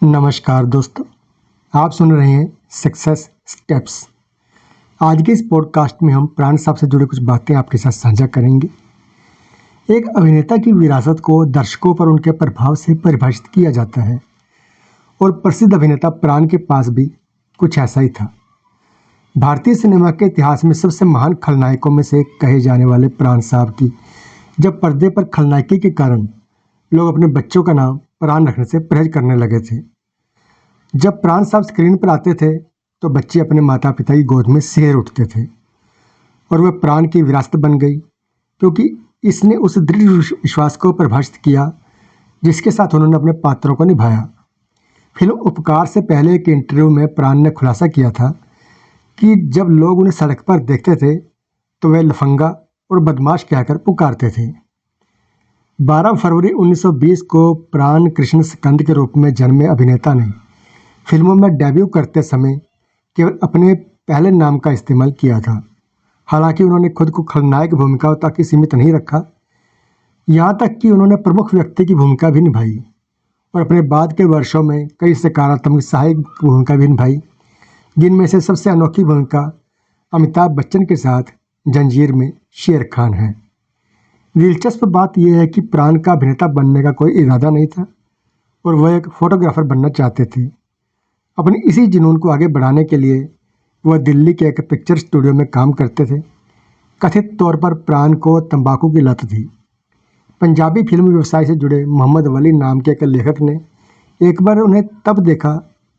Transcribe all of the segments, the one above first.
नमस्कार दोस्तों, आप सुन रहे हैं सक्सेस स्टेप्स। आज के इस पॉडकास्ट में हम प्राण साहब से जुड़े कुछ बातें आपके साथ साझा करेंगे। एक अभिनेता की विरासत को दर्शकों पर उनके प्रभाव से परिभाषित किया जाता है और प्रसिद्ध अभिनेता प्राण के पास भी कुछ ऐसा ही था। भारतीय सिनेमा के इतिहास में सबसे महान खलनायकों में से एक कहे जाने वाले प्राण साहब की जब पर्दे पर खलनायकी के कारण लोग अपने बच्चों का नाम प्राण रखने से परहेज करने लगे थे। जब प्राण साहब स्क्रीन पर आते थे तो बच्चे अपने माता पिता की गोद में सिर उठते थे और वह प्राण की विरासत बन गई, क्योंकि इसने उस दृढ़ विश्वास को परिभाषित किया जिसके साथ उन्होंने अपने पात्रों को निभाया। फिल्म उपकार से पहले एक इंटरव्यू में प्राण ने खुलासा किया था कि जब लोग उन्हें सड़क पर देखते थे तो वे लफंगा और बदमाश कहकर पुकारते थे। 12 फरवरी 1920 को प्राण कृष्ण स्कंद के रूप में जन्मे अभिनेता ने फिल्मों में डेब्यू करते समय केवल अपने पहले नाम का इस्तेमाल किया था। हालांकि उन्होंने खुद को खलनायक भूमिकाओं तक ही सीमित नहीं रखा, यहाँ तक कि उन्होंने प्रमुख व्यक्ति की भूमिका भी निभाई और अपने बाद के वर्षों में कई सकारात्मक सहायक भूमिका भी निभाई, जिनमें से सबसे अनोखी भूमिका अमिताभ बच्चन के साथ जंजीर में शेर खान है। दिलचस्प बात यह है कि प्राण का अभिनेता बनने का कोई इरादा नहीं था और वह एक फोटोग्राफर बनना चाहते थे। अपनी इसी जुनून को आगे बढ़ाने के लिए वह दिल्ली के एक पिक्चर स्टूडियो में काम करते थे। कथित तौर पर प्राण को तंबाकू की लत थी। पंजाबी फिल्म व्यवसाय से जुड़े मोहम्मद वली नाम के एक लेखक ने एक बार उन्हें तब देखा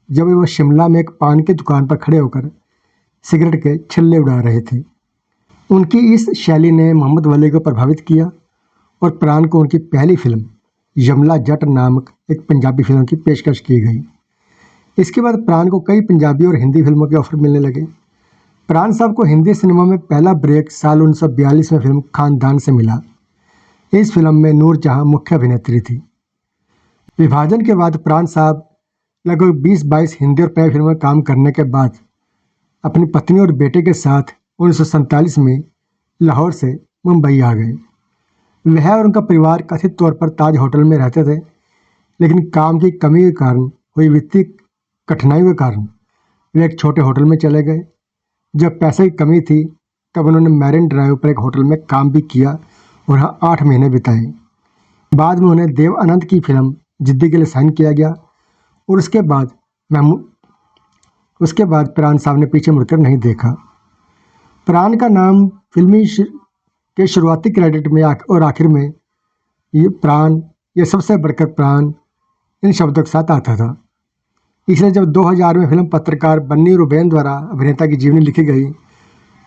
जब वह शिमला में एक पान की दुकान पर खड़े होकर सिगरेट के छल्ले उड़ा रहे थे। उनकी इस शैली ने मोहम्मद वली को प्रभावित किया और प्राण को उनकी पहली फिल्म यमला जट नामक एक पंजाबी फिल्म की पेशकश की गई। इसके बाद प्राण को कई पंजाबी और हिंदी फिल्मों के ऑफर मिलने लगे। प्राण साहब को हिंदी सिनेमा में पहला ब्रेक साल 1942 में फिल्म खानदान से मिला। इस फिल्म में नूर जहां मुख्य अभिनेत्री थी। विभाजन के बाद प्राण साहब लगभग 20-22 हिंदी और पंजाबी फिल्मों में काम करने के बाद अपनी पत्नी और बेटे के साथ 1947 में लाहौर से मुंबई आ गए। वह और उनका परिवार कथित तौर पर ताज होटल में रहते थे, लेकिन काम की कमी के कारण हुई वित्तीय कठिनाइयों के कारण वे एक छोटे होटल में चले गए। जब पैसे की कमी थी तब उन्होंने मैरिन ड्राइव पर एक होटल में काम भी किया और वहाँ 8 महीने बिताए। बाद में उन्हें देव आनंद की फिल्म जिद्दी के लिए साइन किया गया और उसके बाद प्राण साहब ने पीछे मुड़कर नहीं देखा। प्राण का नाम फिल्मी के शुरुआती क्रेडिट में और आखिर में ये सबसे बढ़कर प्राण इन शब्दों के साथ आता था। इसलिए जब 2000 में फिल्म पत्रकार बन्नी रुबेन द्वारा अभिनेता की जीवनी लिखी गई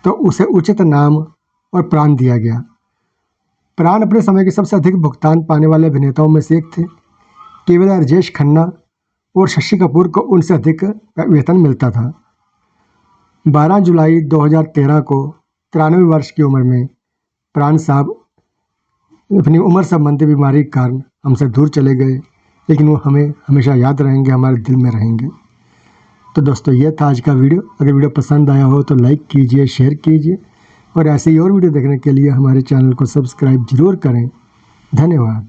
तो उसे उचित नाम और प्राण दिया गया। प्राण अपने समय के सबसे अधिक भुगतान पाने वाले अभिनेताओं में से एक थे। केवल राजेश खन्ना और शशि कपूर को उनसे अधिक वेतन मिलता था। 12 जुलाई 2013 को 93 वर्ष की उम्र में प्राण साहब अपनी उम्र संबंधी बीमारी के कारण हमसे दूर चले गए, लेकिन वो हमें हमेशा याद रहेंगे, हमारे दिल में रहेंगे। तो दोस्तों, ये था आज का वीडियो। अगर वीडियो पसंद आया हो तो लाइक कीजिए, शेयर कीजिए और ऐसे ही और वीडियो देखने के लिए हमारे चैनल को सब्सक्राइब जरूर करें। धन्यवाद।